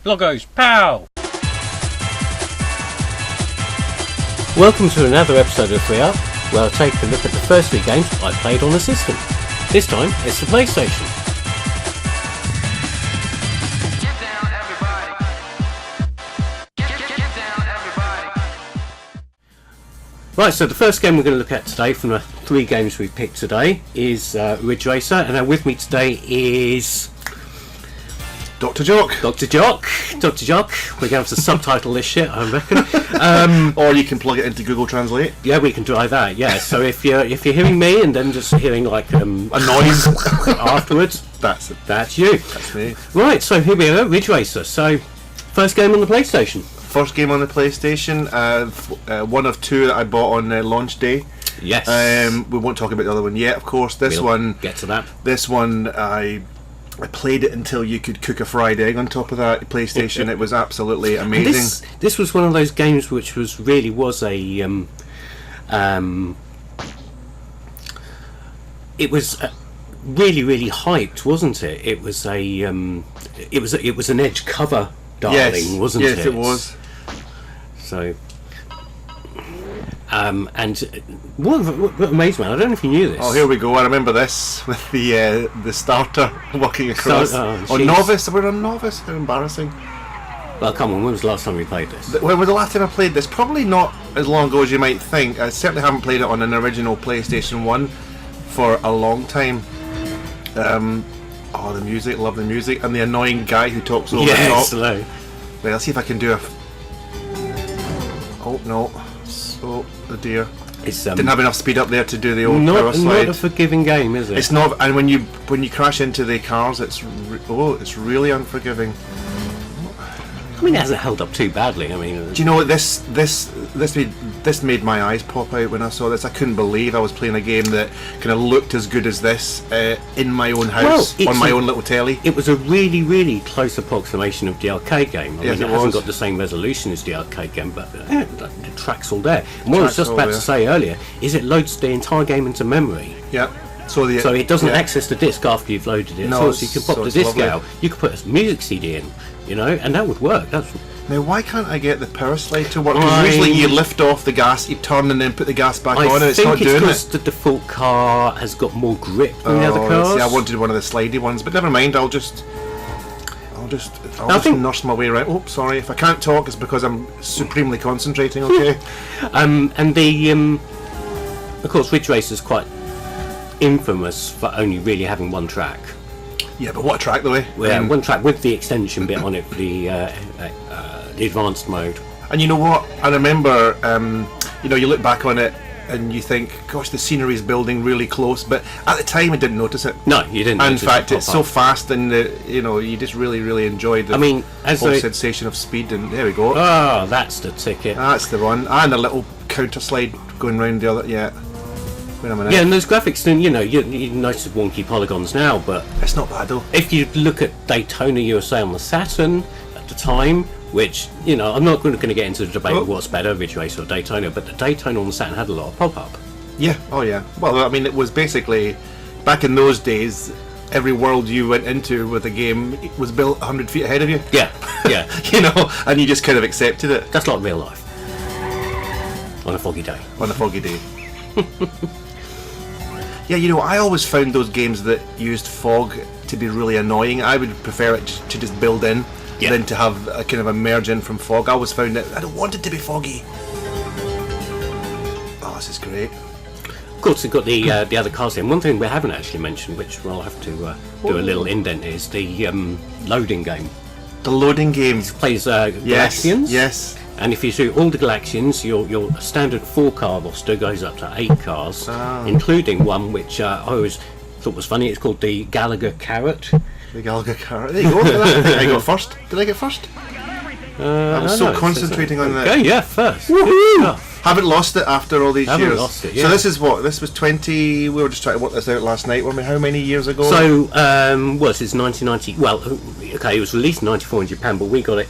Bloggo's POW! Welcome to another episode of 3 Up, where I'll take a look at the first 3 games I played on the system. This time, it's the PlayStation. Right, so the first game we're going to look at today from the 3 games we've picked today is Ridge Racer, and now with me today is Dr.Jock. Dr.Jock. We're going to have to subtitle this shit, I reckon. Or you can plug it into Google Translate. Yeah, we can try that. Yeah. So if you're hearing me and then just hearing like a noise afterwards, that's you. That's me. Right. So here we are, Ridge Racer. So first game on the PlayStation. First game on the PlayStation. One of 2 that I bought on launch day. Yes. We won't talk about the other one yet, of course. We'll get to that. This one I played it until you could cook a fried egg on top of that PlayStation. It was absolutely amazing. This was one of those games which was a really hyped, wasn't it? It was an Edge cover darling, wasn't it? Yes, it was. So and what amazed me, I don't know if you knew this. Oh, here we go. I remember this with the starter walking across. Novice. We're on Novice. How embarrassing. Well, come on. When was the last time we played this? When was the last time I played this? Probably not as long ago as you might think. I certainly haven't played it on an original PlayStation 1 for a long time. The music. Love the music. And the annoying guy who talks over the top. Slow. Wait, let's see if I can do a... Oh, no. Oh dear. Didn't have enough speed up there to do the old power slide. Not a forgiving game, is it? It's not, and when you crash into the cars, it's really unforgiving. I mean, it hasn't held up too badly. I mean, do you know what this made my eyes pop out when I saw this? I couldn't believe I was playing a game that kind of looked as good as this in my own house on my own little telly. It was a really, really close approximation of the arcade game. I mean, it hasn't got the same resolution as the arcade game, but the track's all there. And what I was just about to say earlier is it loads the entire game into memory. Yeah. So it doesn't access the disc after you've loaded it. No, so you can pop the disc out. You could put a music CD in, and that would work. Now, why can't I get the power slide to work? Because usually you lift off the gas, you turn and then put the gas back on, and it's not doing it. I think it's because the default car has got more grip than the other cars. See, I wanted one of the slidey ones, but never mind. I'll just nurse my way around. Oh, sorry. If I can't talk, it's because I'm supremely concentrating. Okay. Of course, Ridge Racer is quite infamous for only really having one track. Yeah, but what track though? Yeah, one track with the extension bit on it for the advanced mode. And you know what? I remember, you look back on it and you think, gosh, the scenery's building really close, but at the time I didn't notice it. No, you didn't. And in fact, it's so fast, and you just really, really enjoyed the whole sensation of speed. And there we go. Oh, that's the ticket. That's the one. And a little counter slide going round the other. Yeah. Wait a minute. Yeah, and those graphics, then you notice wonky polygons now, but it's not bad though. If you look at Daytona USA on the Saturn at the time, which I'm not going to get into the debate of what's better, Ridge Racer or Daytona, but the Daytona on the Saturn had a lot of pop-up. Yeah. Oh yeah. Well, I mean, it was basically back in those days. Every world you went into with a game was built 100 feet ahead of you. Yeah. And you just kind of accepted it. That's like real life. On a foggy day. Yeah, I always found those games that used fog to be really annoying. I would prefer it to just build in than to have a kind of a merge in from fog. I always found that I don't want it to be foggy. Oh, this is great. Of course, we've got the other cars in. One thing we haven't actually mentioned, which we'll have to do a little indent, is the loading game. The loading game. It plays Galaxians. Yes. And if you do all the Galaxians, your standard 4-car roster goes up to 8 cars, including one which I always thought was funny. It's called the Gallagher Carrot. The Gallagher Carrot. There you go. I think I got first. Did I get first? I was so concentrating on that. Okay, yeah, first. Woohoo! Haven't lost it after all these years. Haven't lost it, yeah. So this is what? This was 20... We were just trying to work this out last night, weren't we? How many years ago? So, this is 1990... Well, okay, it was released in 1994 in Japan, but we got it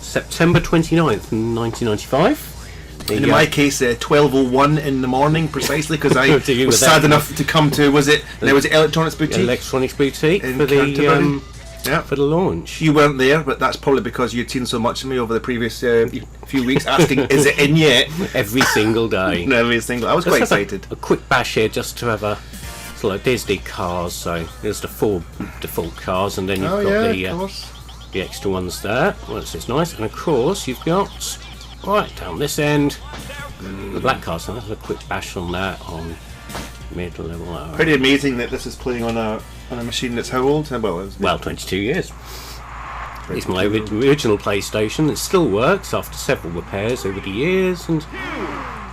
September 29th, 1995. And in my case, 12:01 in the morning, precisely, because I was sad enough to come to, was it Electronics Boutique? Electronics Boutique in for Canterbury. for the launch. You weren't there, but that's probably because you'd seen so much of me over the previous few weeks asking, is it in yet? Every single day. I was quite excited. A quick bash here just to have a... So like, there's the cars, so there's the 4 default cars, and then you've got the extra ones there. Well, it's nice. And of course, you've got, right down this end, the black cars. So that's a quick bash on that on mid-level. Pretty amazing that this is playing on a machine that's how old? Well, 22 years. It's my original PlayStation. It still works after several repairs over the years. And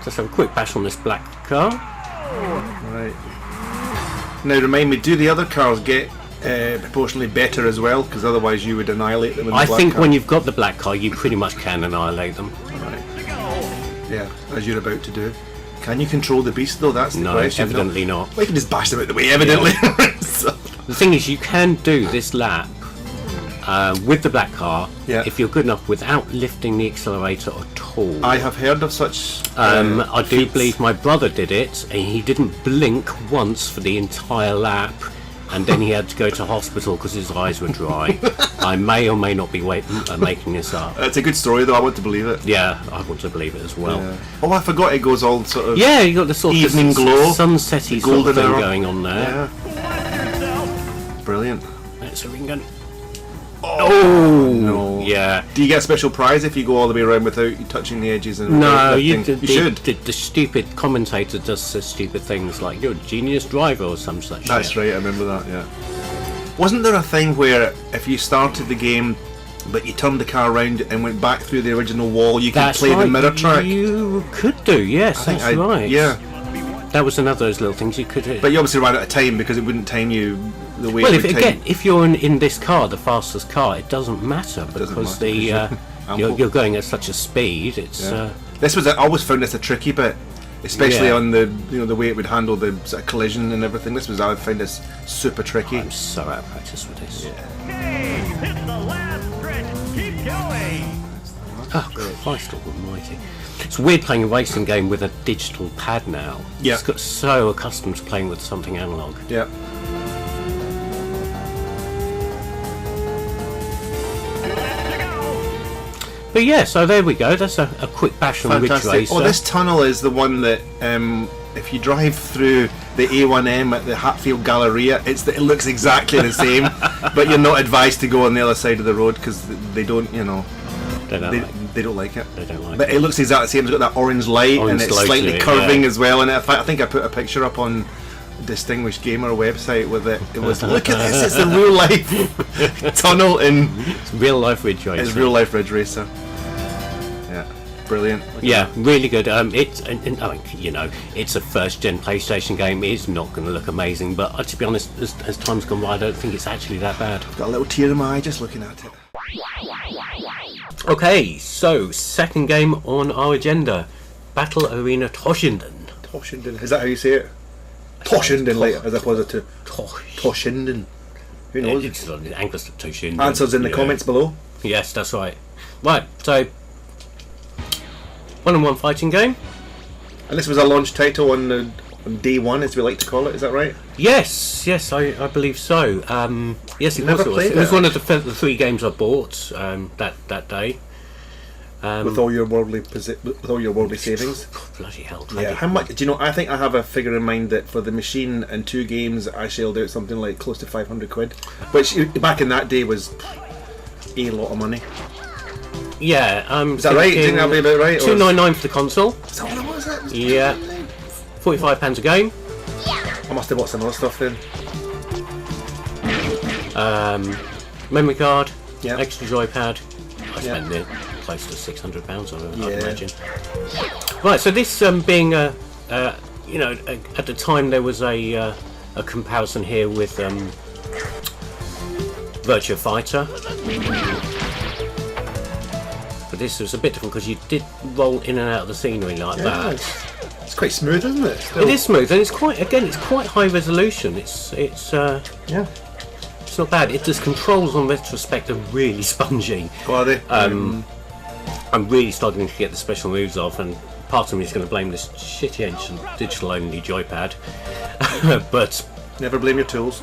just have a quick bash on this black car. Right. Now remind me, do the other cars get proportionally better as well? Because otherwise you would annihilate them with the black car. I think when you've got the black car, you pretty much can annihilate them. Right. Yeah, as you're about to do. Can you control the beast though? That's the question. No, evidently not. Well, you can just bash them out the way, evidently. Yeah. So. The thing is, you can do this lap with the black car if you're good enough without lifting the accelerator at all. I have heard of such I do believe my brother did it, and he didn't blink once for the entire lap, and then he had to go to hospital because his eyes were dry. I may or may not be making this up. It's a good story though, I want to believe it. Yeah, I want to believe it as well. Yeah. Oh, I forgot it goes all sort of... Yeah, you got the sort evening of glow, sunsetty sort of thing going on there. Yeah. Brilliant. That's a ring gun. Oh no! Yeah. Do you get a special prize if you go all the way around without you touching the edges? And no, you should. The stupid commentator does stupid things like you're a genius driver or some such. That's right. I remember that. Yeah. Wasn't there a thing where if you started the game, but you turned the car around and went back through the original wall, you could play the mirror track? You could do. Yes, that's right. Yeah. That was another of those little things you could do. But you obviously ran out of time because it wouldn't time you the way. Well, it would time. if you're in this car, the fastest car, it doesn't matter because you're going at such a speed. It's this was I always found this a tricky bit, especially on the the way it would handle the sort of collision and everything. I found this super tricky. I'm so out of practice with this. Hit the last stretch. Keep going. Oh Christ almighty. It's weird playing a racing game with a digital pad now. Yeah. It's got so accustomed to playing with something analog. Yeah. But yeah, so there we go. That's a quick bash on Ridge Racer. Oh, this tunnel is the one that if you drive through the A1M at the Hatfield Galleria, it looks exactly the same, but you're not advised to go on the other side of the road because they don't, They don't like it. They don't like it. But it looks exactly the same. It's got that orange light and it's slightly curving as well. And I think I put a picture up on Distinguished Gamer website with it. It was look at this. It's a real life tunnel in. It's real life Ridge Racer. It's real life Ridge Racer. Yeah, brilliant. Yeah, really good. It's a first gen PlayStation game. It's not going to look amazing, but to be honest, as time's gone by, I don't think it's actually that bad. Got a little tear in my eye just looking at it. Okay, so second game on our agenda, Battle Arena Toshinden. Toshinden, is that how you say it? Toshinden, as opposed to Toshinden. Who knows? It's Angus Toshinden. Answers in the comments below. Yes, that's right. Right, so 1-on-1 fighting game. And this was a launch title on day one, as we like to call it. Is that right? Yes, I believe so. Yes, it was. It was one of the 3 games I bought that day. With all your worldly savings. Bloody hell! Yeah. How much? Do you know? I think I have a figure in mind that for the machine and 2 games, I shelled out something like close to £500, which back in that day was a lot of money. Yeah. Is that right? Do you think that'll be about right? $2.99 for the console. Is that what it was? Yeah. £45 a game. I must have bought some other stuff then. Memory card. Yeah. Extra joypad. I spent it close to £600, I'd imagine. Right, so this being at the time there was a comparison here with Virtua Fighter, but this was a bit different because you did roll in and out of the scenery like that. It's quite smooth, isn't it? Still. It is smooth, and it's quite high resolution. It's not bad. The controls on retrospect are really spongy. Are they? I'm really starting to get the special moves off, and part of me is going to blame this shitty ancient digital-only joypad. But never blame your tools.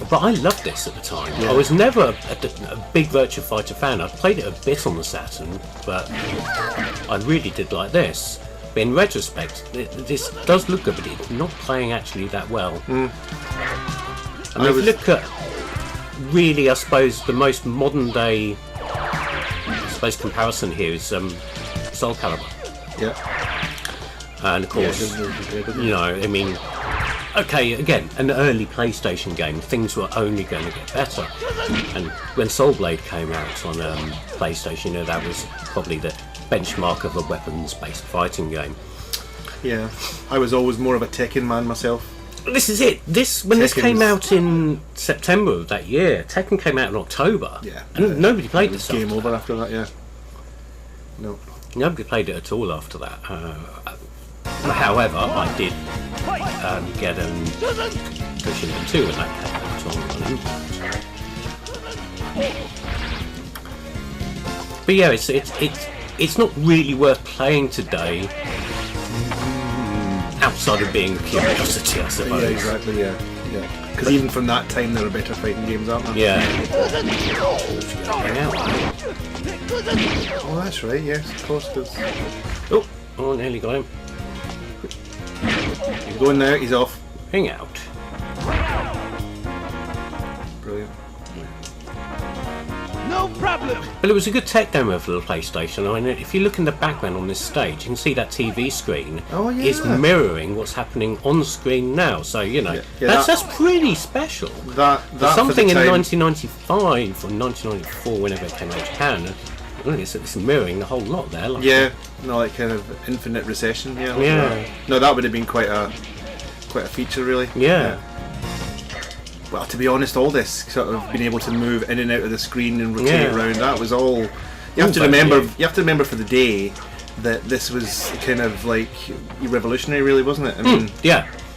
But I loved this at the time. I was never a big Virtua Fighter fan. I played it a bit on the Saturn, but I really did like this. But in retrospect, this does look good, but it's not playing actually that well. I mean, if you look at really, I suppose, the most modern day, comparison here is Soul Calibur. Yeah. And of course, you know, I mean, okay, again, an early PlayStation game, things were only going to get better. And when Soul Blade came out on PlayStation, you know, that was probably the benchmark of a weapons-based fighting game. Yeah, I was always more of a Tekken man myself. This is it. When this came out in September of that year, Tekken came out in October. Yeah, and nobody played this. Game over after that. Yeah. No. Nobody played it at all after that. However, I did get Toshinden 2 and that came out on Impact. But yeah, it's not really worth playing today, outside of being a curiosity, I suppose. Yeah, exactly. Yeah. Because even from that time, there are better fighting games, aren't there? Yeah. Oh, that's right. Yes, of course. Oh, nearly got him. He's going now. He's off. Hang out. Brilliant. No problem. But it was a good tech demo for the PlayStation. I mean, if you look in the background on this stage, you can see that TV screen is mirroring what's happening on the screen now. So, you know, that's pretty special. That something in 1995 or 1994, whenever it came out in Japan, it's mirroring the whole lot there. Like like kind of infinite recession. Yeah. No, that would have been quite a feature, really. Yeah. Well, to be honest, all this sort of being able to move in and out of the screen and rotate around, that was all. You have to remember for the day that this was kind of like revolutionary, really, wasn't it? I mean,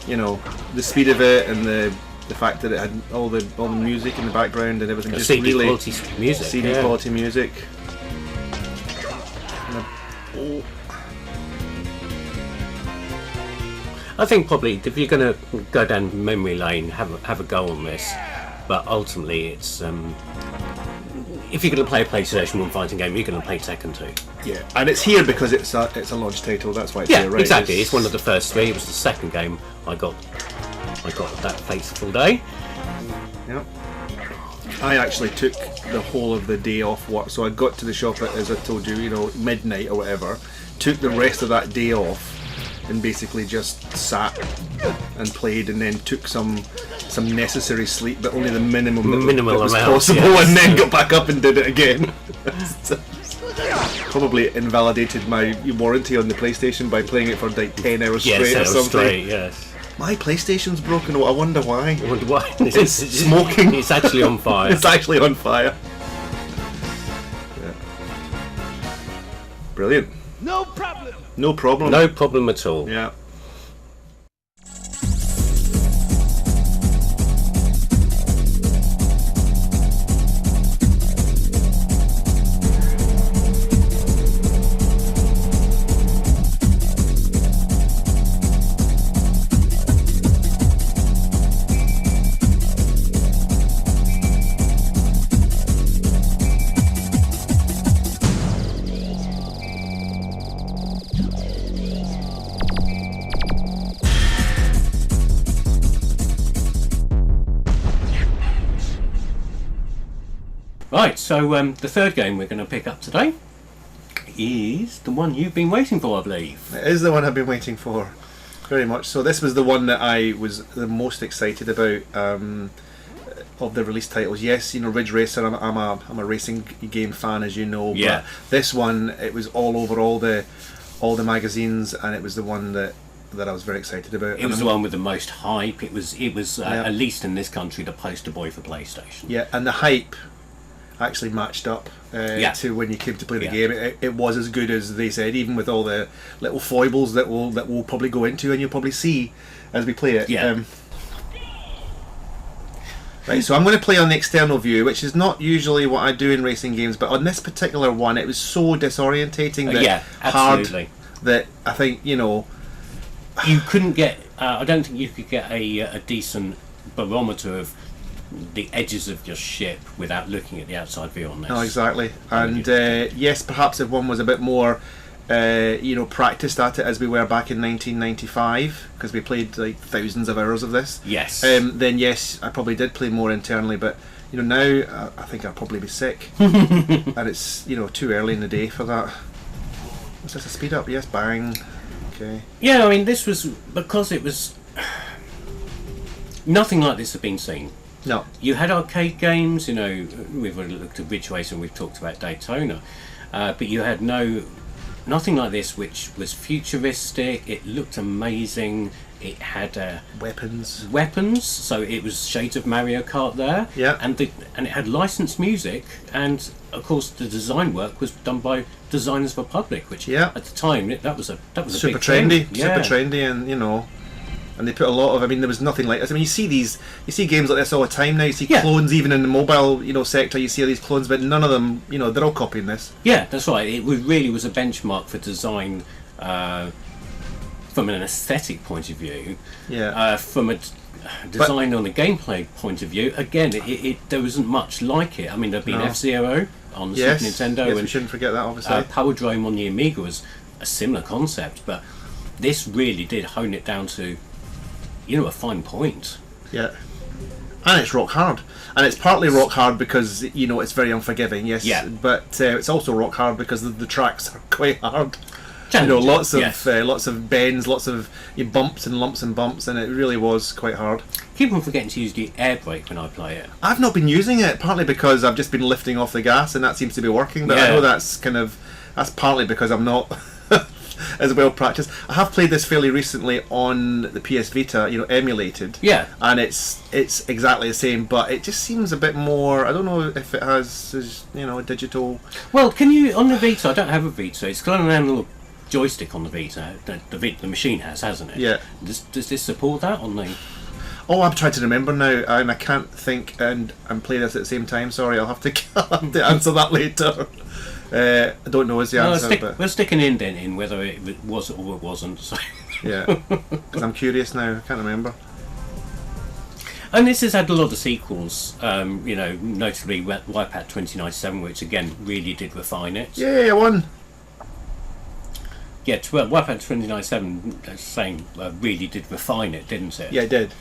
you know, the speed of it and the fact that it had all the music in the background and everything, just CD really quality music. CD quality music. I think probably if you're going to go down memory lane, have a go on this. But ultimately, it's if you're going to play a PlayStation 1 fighting game, you're going to play Tekken 2. Yeah, and it's here because it's a launch title. That's why it's here, right? Exactly. It's one of the first three. It was the second game I got that fateful day. Yeah. I actually took the whole of the day off work, so I got to the shop at, as I told you, midnight or whatever. Took the rest of that day off and basically just sat and played, and then took some necessary sleep, but only the minimal that was possible, and then got back up and did it again. Probably invalidated my warranty on the PlayStation by playing it for like 10 hours straight or something. Yes. My PlayStation's broken. I wonder why. It's smoking. It's actually on fire. It's actually on fire. Yeah. Brilliant. No problem. No problem. No problem at all. Yeah. Right, so the third game we're going to pick up today is the one you've been waiting for, I believe. It is the one I've been waiting for, very much. So this was the one that I was the most excited about of the release titles. Yes, Ridge Racer. I'm a racing game fan, as you know. Yeah. But this one, it was all over all the magazines, and it was the one that I was very excited about. It was the one with the most hype. It was at least in this country, the poster boy for PlayStation. Yeah, and the hype actually matched up to when you came to play the game. It was as good as they said, even with all the little foibles that we'll probably go into, and you'll probably see as we play it. Yeah. Right, so I'm going to play on the external view, which is not usually what I do in racing games, but on this particular one, it was so disorientating absolutely. That I think you couldn't get. I don't think you could get a decent barometer of the edges of your ship without looking at the outside view on this. No, exactly. And yes, perhaps if one was a bit more, practiced at it as we were back in 1995, because we played like thousands of hours of this. Yes. Then yes, I probably did play more internally, but now I think I'll probably be sick, and it's too early in the day for that. Was this a speed up? Yes, bang. Okay. Yeah, I mean, this was because it was nothing like this had been seen. No. You had arcade games, we've already looked at Ridge Racer and we've talked about Daytona, but you had nothing like this, which was futuristic. It looked amazing. It had weapons, so it was shades of Mario Kart there. Yeah. And it had licensed music, and of course the design work was done by Designers Republic, which at the time that was a super big trendy, thing. super trendy, and they put a lot of. I mean, there was nothing like this. I mean, you see games like this all the time now. You see clones even in the mobile, sector. You see all these clones, but none of them, they're all copying this. Yeah, that's right. It really was a benchmark for design. From an aesthetic point of view, from a design on a gameplay point of view, again, there wasn't much like it. I mean, there'd been F-Zero on the Super Nintendo, and and we shouldn't forget that, obviously. Power Drome on the Amiga was a similar concept, but this really did hone it down to, a fine point. Yeah, and it's rock hard, and it's partly rock hard because it's very unforgiving. Yes, but it's also rock hard because the tracks are quite hard. Lots of bends, lots of bumps and lumps and bumps, and it really was quite hard. Keep on forgetting to use the air brake when I play it. I've not been using it, partly because I've just been lifting off the gas, and that seems to be working. But I know that's partly because I'm not as well practiced. I have played this fairly recently on the PS Vita, emulated. Yeah. And it's exactly the same, but it just seems a bit more. I don't know if it has, a digital. Well, can you on the Vita? I don't have a Vita. It's got an analog joystick on the Vita. The machine hasn't it? Yeah. Does this support that on the? Oh, I'm trying to remember now, and I can't think and play this at the same time. Sorry, I'll have to answer that later. I don't know is the answer. We'll stick an indent in whether it was or it wasn't. So. Yeah, because I'm curious now. I can't remember. And this has had a lot of sequels, notably Wipeout 2097, which again really did refine it. Yeah, one. Yeah, Wipeout 2097, saying really did refine it, didn't it? Yeah, it did.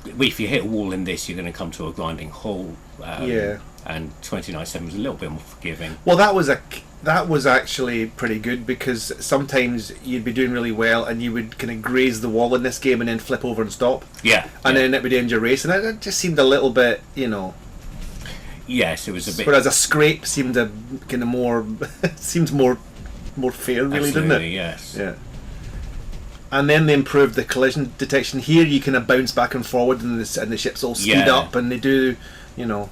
If you hit a wall in this, you're going to come to a grinding halt. And 2097 was a little bit more forgiving. Well, that was actually pretty good, because sometimes you'd be doing really well and you would kind of graze the wall in this game and then flip over and stop. Yeah. And then it would end your race, and it just seemed a little bit, Yes, it was a bit. Whereas a scrape seemed a kind of more, seemed more fair, really, Absolutely, didn't it? Yes. Yeah. And then they improved the collision detection. Here you kind of bounce back and forward, and the ships all speed up, and they do, Of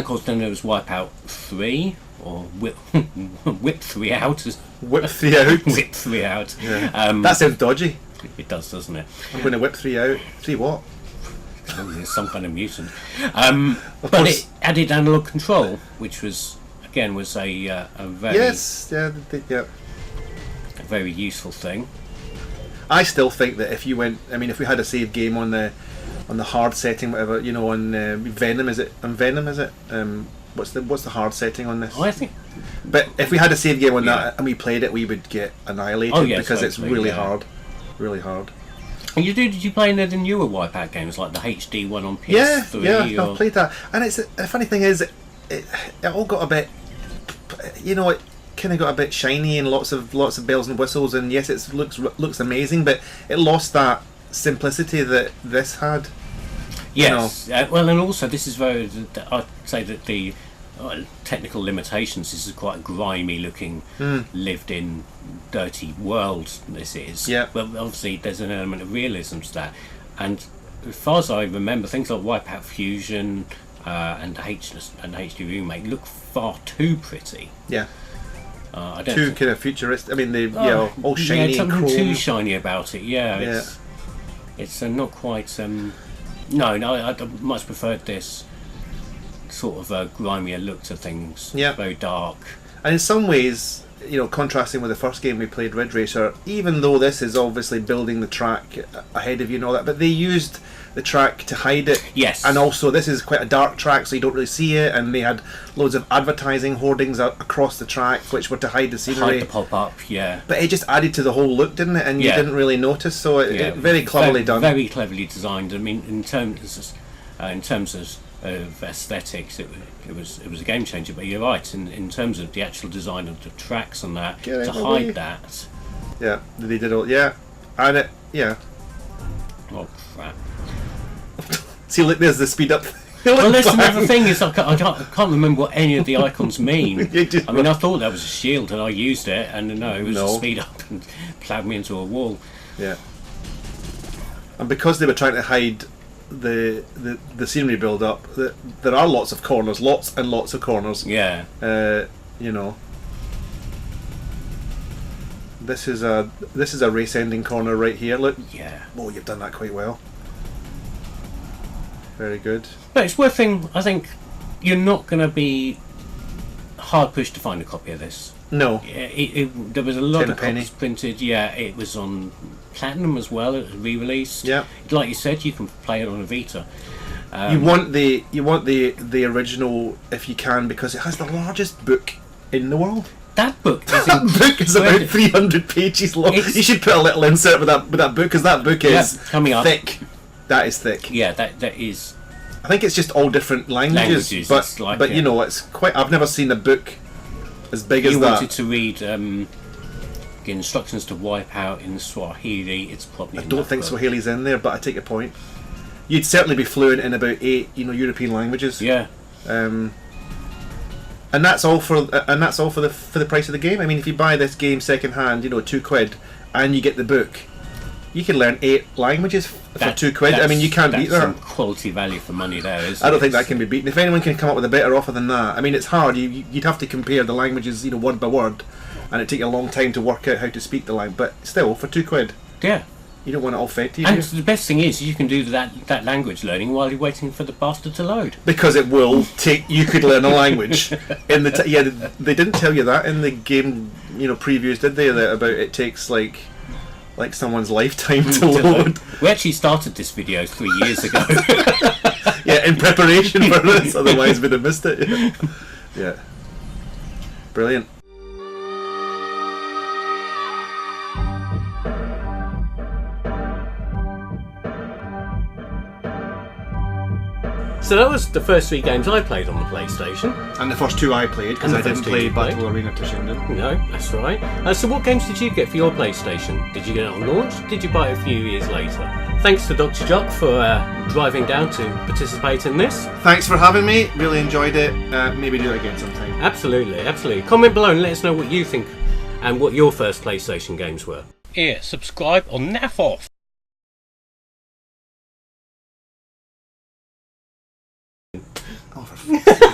course, then there was Wipeout 3, or Whip 3 out. Whip 3 out. Whip 3 out. Yeah. That sounds dodgy. It does, doesn't it? I'm going to whip 3 out. 3 what? There's some kind of mutant. But it added analog control, which was again a very a very useful thing. I still think that if we had a save game on the hard setting, whatever, on Venom, is it? On Venom, is it? What's the hard setting on this? I think. But if we had a save game on that and we played it, we would get annihilated because it's really hard, really hard. And did you play any of the newer Wipeout games, like the HD one on PS3? Yeah, I've played that. And the funny thing is, it all got a bit, it kind of got a bit shiny and lots of bells and whistles. And yes, it looks amazing, but it lost that simplicity that this had. Yes. Well, and also this is very. I'd say that the technical limitations. This is quite a grimy looking, lived-in, dirty world. This is. Yeah. Well, obviously there's an element of realism to that, and as far as I remember, things like Wipeout Fusion and HD Remake look far too pretty. Yeah. I don't too kind of futuristic. I mean, all shiny and something chrome. too shiny about it. Yeah. It's not quite. No, I much preferred this sort of a grimier look to things. Yeah. Very dark. And in some ways, contrasting with the first game we played, Ridge Racer, even though this is obviously building the track ahead of you and all that, but they used the track to hide it. Yes. And also, this is quite a dark track, so you don't really see it. And they had loads of advertising hoardings across the track, which were to hide the scenery. Hide the pop-up, yeah. But it just added to the whole look, didn't it? And you didn't really notice. So it very cleverly done. Very cleverly designed. I mean, in terms of aesthetics, it was a game changer. But you're right. In terms of the actual design of the tracks and that, to hide that. Yeah, they did all. Yeah, and it. Yeah. Oh crap! See, look, there's the speed up. Well, that's another thing is I can't remember what any of the icons mean. I mean, I thought that was a shield and I used it, and no, it was a speed up and ploughed me into a wall. Yeah. And because they were trying to hide the scenery build up, there are lots of corners, lots and lots of corners. Yeah. You know. This is a race ending corner right here. Look. Yeah. Oh, you've done that quite well. Very good. But it's worth thing. I think you're not going to be hard pushed to find a copy of this. No. There was a lot of copies printed. Yeah, it was on Platinum as well. It was re-released. Yeah. Like you said, you can play it on a Vita. You want the original if you can, because it has the largest book in the world. That book is about 300 pages long. You should put a little insert with that book, because that book is thick. That is thick. Yeah, that is. I think it's just all different languages. But you know, it's quite. I've never seen a book as big as that. You wanted to read the instructions to wipe out in Swahili. It's probably. I don't think Swahili's in there, but I take your point. You'd certainly be fluent in about 8, European languages. Yeah. And that's all for the price of the game. I mean, if you buy this game second hand, £2, and you get the book, you can learn 8 languages for £2. I mean, you can't beat that. Some quality value for money there, isn't I don't think that can be beaten. If anyone can come up with a better offer than that, I mean, it's hard. You'd have to compare the languages, word by word, and it'd take a long time to work out how to speak the language. But still, for £2, yeah. You don't want it all fed to you. And the best thing is, you can do that language learning while you're waiting for the bastard to load. Because it will take. You could learn a language in the. They didn't tell you that in the game. Previews, did they? That about it takes like someone's lifetime to load. We actually started this video 3 years ago. Yeah, in preparation for this. Otherwise, we'd have missed it. Yeah. Brilliant. So that was the first 3 games I played on the PlayStation. And the first 2 I played, because I didn't play Battle Arena Toshinden. No, that's right. So what games did you get for your PlayStation? Did you get it on launch? Did you buy it a few years later? Thanks to Dr.Jock for driving down to participate in this. Thanks for having me. Really enjoyed it. Maybe do it again sometime. Absolutely, absolutely. Comment below and let us know what you think and what your first PlayStation games were. Here, subscribe or naff off. Oh, for